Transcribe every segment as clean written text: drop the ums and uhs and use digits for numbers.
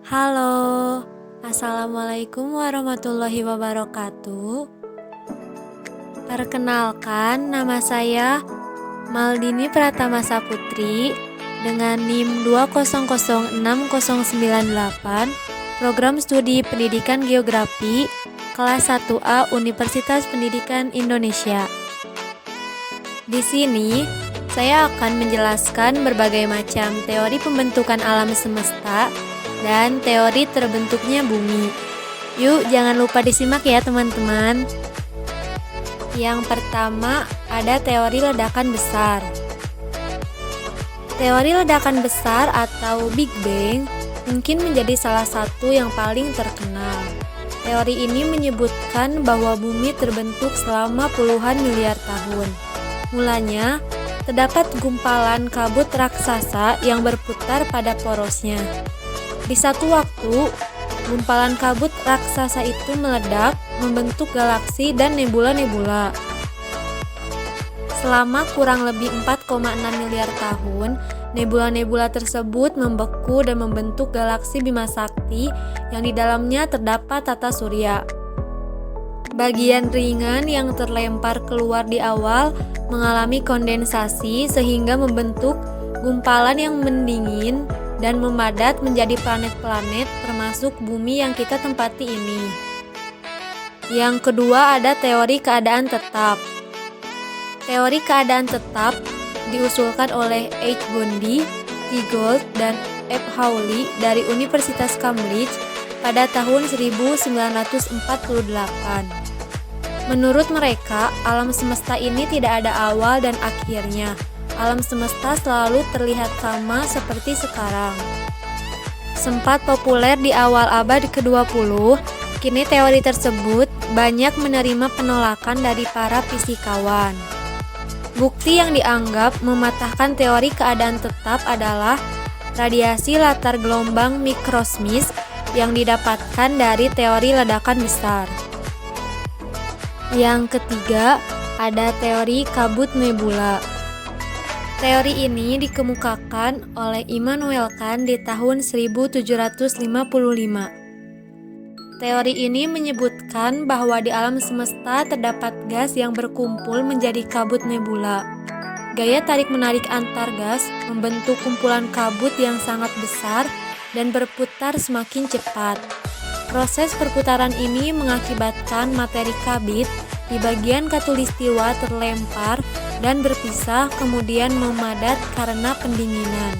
Halo, Assalamualaikum warahmatullahi wabarakatuh. Perkenalkan, nama saya Maldini Pratama Saputri dengan NIM 2006098, Program Studi Pendidikan Geografi, kelas 1A Universitas Pendidikan Indonesia. Di sini, saya akan menjelaskan berbagai macam teori pembentukan alam semesta dan teori terbentuknya bumi. Yuk, jangan lupa disimak ya teman-teman. Yang pertama, ada teori ledakan besar. Teori ledakan besar atau Big Bang mungkin menjadi salah satu yang paling terkenal. Teori ini menyebutkan bahwa bumi terbentuk selama puluhan miliar tahun. Mulanya, terdapat gumpalan kabut raksasa yang berputar pada porosnya. Di satu waktu, gumpalan kabut raksasa itu meledak, membentuk galaksi dan nebula-nebula. Selama kurang lebih 4,6 miliar tahun, nebula-nebula tersebut membeku dan membentuk galaksi Bima Sakti yang di dalamnya terdapat tata surya. Bagian ringan yang terlempar keluar di awal mengalami kondensasi sehingga membentuk gumpalan yang mendingin dan memadat menjadi planet-planet termasuk bumi yang kita tempati ini. Yang kedua ada teori keadaan tetap. Teori keadaan tetap diusulkan oleh H. Bondi, T. Gold, dan F. Hawley dari Universitas Cambridge pada tahun 1948. Menurut mereka, alam semesta ini tidak ada awal dan akhirnya. Alam semesta selalu terlihat sama seperti sekarang. Sempat populer di awal abad ke-20, kini teori tersebut banyak menerima penolakan dari para fisikawan. Bukti yang dianggap mematahkan teori keadaan tetap adalah radiasi latar gelombang mikrosmis yang didapatkan dari teori ledakan besar. Yang ketiga, ada teori kabut nebula. Teori ini dikemukakan oleh Immanuel Kant di tahun 1755. Teori ini menyebutkan bahwa di alam semesta terdapat gas yang berkumpul menjadi kabut nebula. Gaya tarik-menarik antar gas membentuk kumpulan kabut yang sangat besar dan berputar semakin cepat. Proses perputaran ini mengakibatkan materi kabit di bagian khatulistiwa terlempar dan berpisah kemudian memadat karena pendinginan.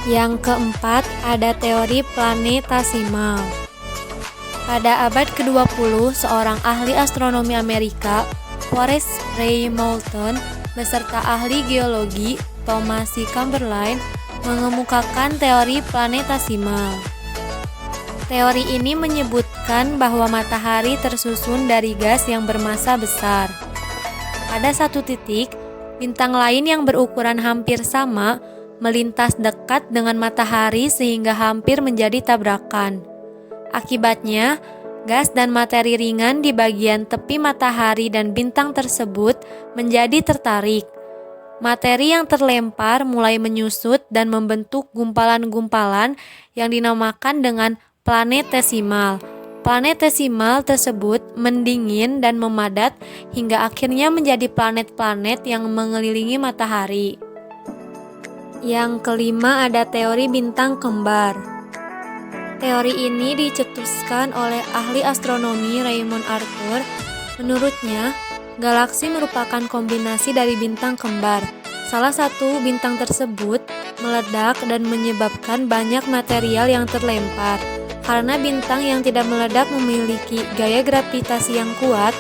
Yang keempat, ada teori planetasimal. Pada abad ke-20, seorang ahli astronomi Amerika, Forrest Ray Moulton, beserta ahli geologi Thomas C. Chamberlain mengemukakan teori planetasimal. Teori ini menyebutkan bahwa matahari tersusun dari gas yang bermassa besar. Pada satu titik, bintang lain yang berukuran hampir sama melintas dekat dengan matahari sehingga hampir menjadi tabrakan. Akibatnya, gas dan materi ringan di bagian tepi matahari dan bintang tersebut menjadi tertarik. Materi yang terlempar mulai menyusut dan membentuk gumpalan-gumpalan yang dinamakan dengan planetesimal. Planetesimal tersebut mendingin dan memadat hingga akhirnya menjadi planet-planet yang mengelilingi matahari. Yang kelima ada teori bintang kembar. Teori ini dicetuskan oleh ahli astronomi Raymond Arthur. Menurutnya, galaksi merupakan kombinasi dari bintang kembar. Salah satu bintang tersebut meledak dan menyebabkan banyak material yang terlempar. Karena bintang yang tidak meledak memiliki gaya gravitasi yang kuat,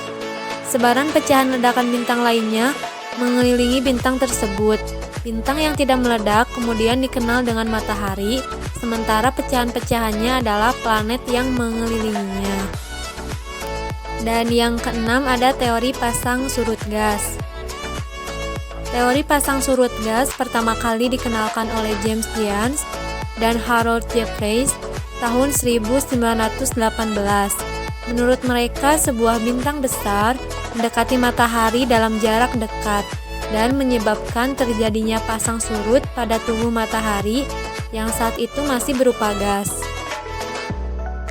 sebaran pecahan ledakan bintang lainnya mengelilingi bintang tersebut. Bintang yang tidak meledak kemudian dikenal dengan matahari, sementara pecahan-pecahannya adalah planet yang mengelilinginya. Dan yang keenam ada teori pasang surut gas. Teori pasang surut gas pertama kali dikenalkan oleh James Jeans dan Harold Jeffreys tahun 1918. Menurut mereka, sebuah bintang besar mendekati matahari dalam jarak dekat dan menyebabkan terjadinya pasang surut pada tubuh matahari yang saat itu masih berupa gas.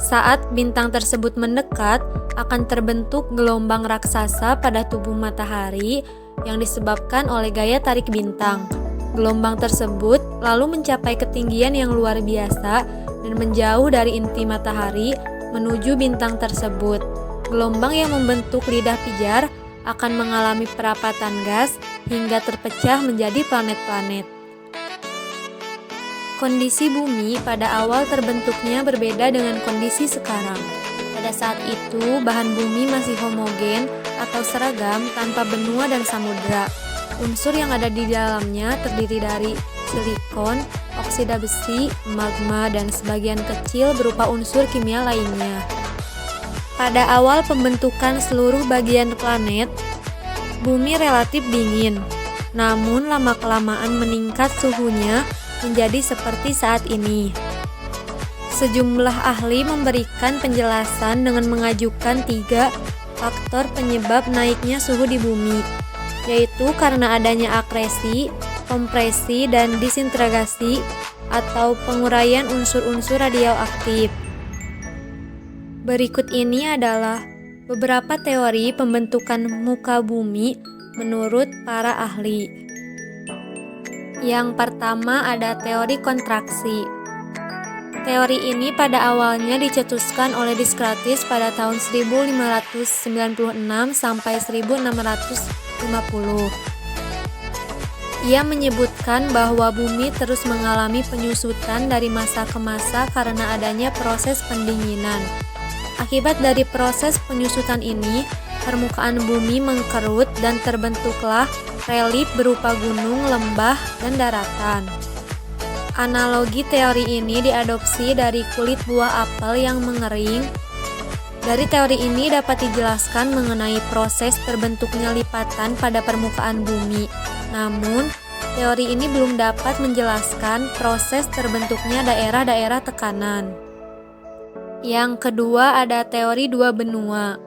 Saat bintang tersebut mendekat, akan terbentuk gelombang raksasa pada tubuh matahari yang disebabkan oleh gaya tarik bintang. Gelombang tersebut lalu mencapai ketinggian yang luar biasa dan menjauh dari inti matahari menuju bintang tersebut. Gelombang yang membentuk lidah pijar akan mengalami perapatan gas hingga terpecah menjadi planet-planet. Kondisi bumi pada awal terbentuknya berbeda dengan kondisi sekarang. Pada saat itu, bahan bumi masih homogen atau seragam tanpa benua dan samudra. Unsur yang ada di dalamnya terdiri dari silikon, oksida besi, magma, dan sebagian kecil berupa unsur kimia lainnya. Pada awal pembentukan seluruh bagian planet, bumi relatif dingin. Namun lama-kelamaan meningkat suhunya menjadi seperti saat ini. Sejumlah ahli memberikan penjelasan dengan mengajukan 3 faktor penyebab naiknya suhu di bumi, yaitu karena adanya akresi, kompresi, dan disintegrasi atau penguraian unsur-unsur radioaktif. Berikut ini adalah beberapa teori pembentukan muka bumi menurut para ahli. Yang pertama ada teori kontraksi. Teori ini pada awalnya dicetuskan oleh Descartes pada tahun 1596 sampai 1650. Ia menyebutkan bahwa bumi terus mengalami penyusutan dari masa ke masa karena adanya proses pendinginan. Akibat dari proses penyusutan ini, permukaan bumi mengkerut dan terbentuklah relief berupa gunung, lembah, dan daratan. Analogi teori ini diadopsi dari kulit buah apel yang mengering. Dari teori ini dapat dijelaskan mengenai proses terbentuknya lipatan pada permukaan bumi. Namun, teori ini belum dapat menjelaskan proses terbentuknya daerah-daerah tekanan. Yang kedua ada teori 2 benua.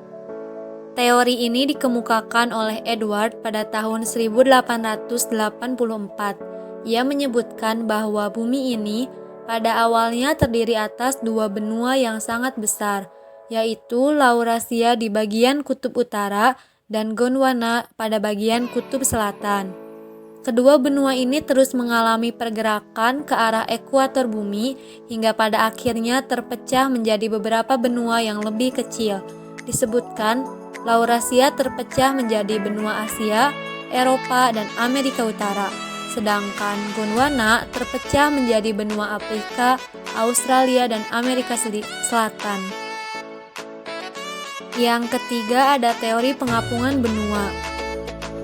Teori ini dikemukakan oleh Edward pada tahun 1884. Ia menyebutkan bahwa bumi ini pada awalnya terdiri atas 2 benua yang sangat besar, yaitu Laurasia di bagian kutub utara dan Gondwana pada bagian kutub selatan. Kedua benua ini terus mengalami pergerakan ke arah ekuator bumi hingga pada akhirnya terpecah menjadi beberapa benua yang lebih kecil. Disebutkan, Laurasia terpecah menjadi benua Asia, Eropa, dan Amerika Utara. Sedangkan Gondwana terpecah menjadi benua Afrika, Australia, dan Amerika Selatan. Yang ketiga ada teori pengapungan benua.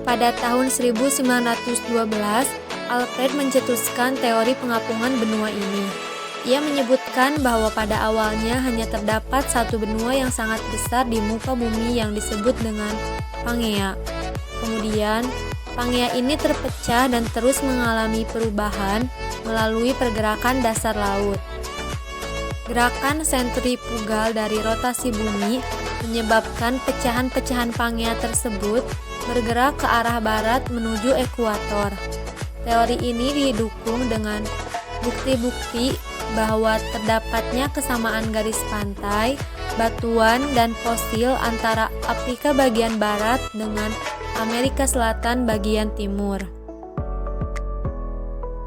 Pada tahun 1912, Alfred mencetuskan teori pengapungan benua ini. Ia menyebutkan bahwa pada awalnya hanya terdapat satu benua yang sangat besar di muka bumi yang disebut dengan Pangea. Kemudian, Pangea ini terpecah dan terus mengalami perubahan melalui pergerakan dasar laut. Gerakan sentrifugal dari rotasi bumi menyebabkan pecahan-pecahan Pangea tersebut bergerak ke arah barat menuju ekuator. Teori ini didukung dengan bukti-bukti bahwa terdapatnya kesamaan garis pantai, batuan, dan fosil antara Afrika bagian barat dengan Amerika Selatan bagian timur.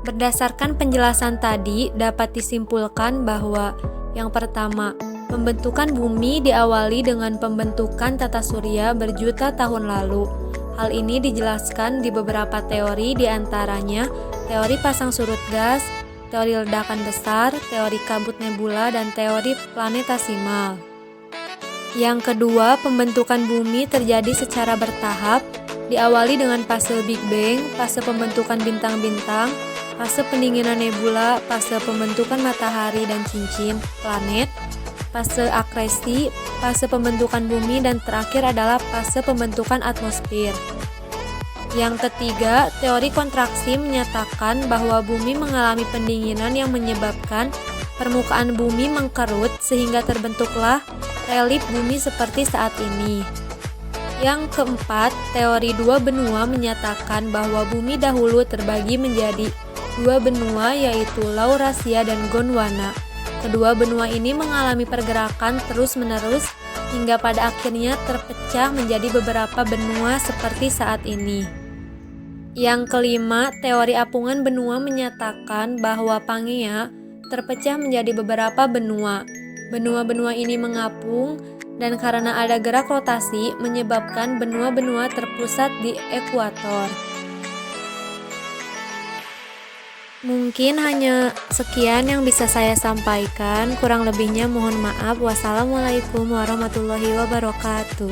Berdasarkan penjelasan tadi, dapat disimpulkan bahwa yang pertama, pembentukan bumi diawali dengan pembentukan tata surya berjuta tahun lalu. Hal ini dijelaskan di beberapa teori, diantaranya teori pasang surut gas, teori ledakan besar, teori kabut nebula, dan teori planetasimal. Yang kedua, pembentukan bumi terjadi secara bertahap, diawali dengan fase Big Bang, fase pembentukan bintang-bintang, fase pendinginan nebula, fase pembentukan matahari dan cincin planet, fase akresi, fase pembentukan bumi, dan terakhir adalah fase pembentukan atmosfer. Yang ketiga, teori kontraksi menyatakan bahwa bumi mengalami pendinginan yang menyebabkan permukaan bumi mengkerut sehingga terbentuklah relief bumi seperti saat ini. Yang keempat, teori 2 benua menyatakan bahwa bumi dahulu terbagi menjadi dua benua yaitu Laurasia dan Gondwana. Kedua benua ini mengalami pergerakan terus-menerus hingga pada akhirnya terpecah menjadi beberapa benua seperti saat ini. Yang kelima, teori apungan benua menyatakan bahwa Pangea terpecah menjadi beberapa benua. Benua-benua ini mengapung dan karena ada gerak rotasi menyebabkan benua-benua terpusat di ekuator. Mungkin hanya sekian yang bisa saya sampaikan, kurang lebihnya mohon maaf. Wassalamualaikum warahmatullahi wabarakatuh.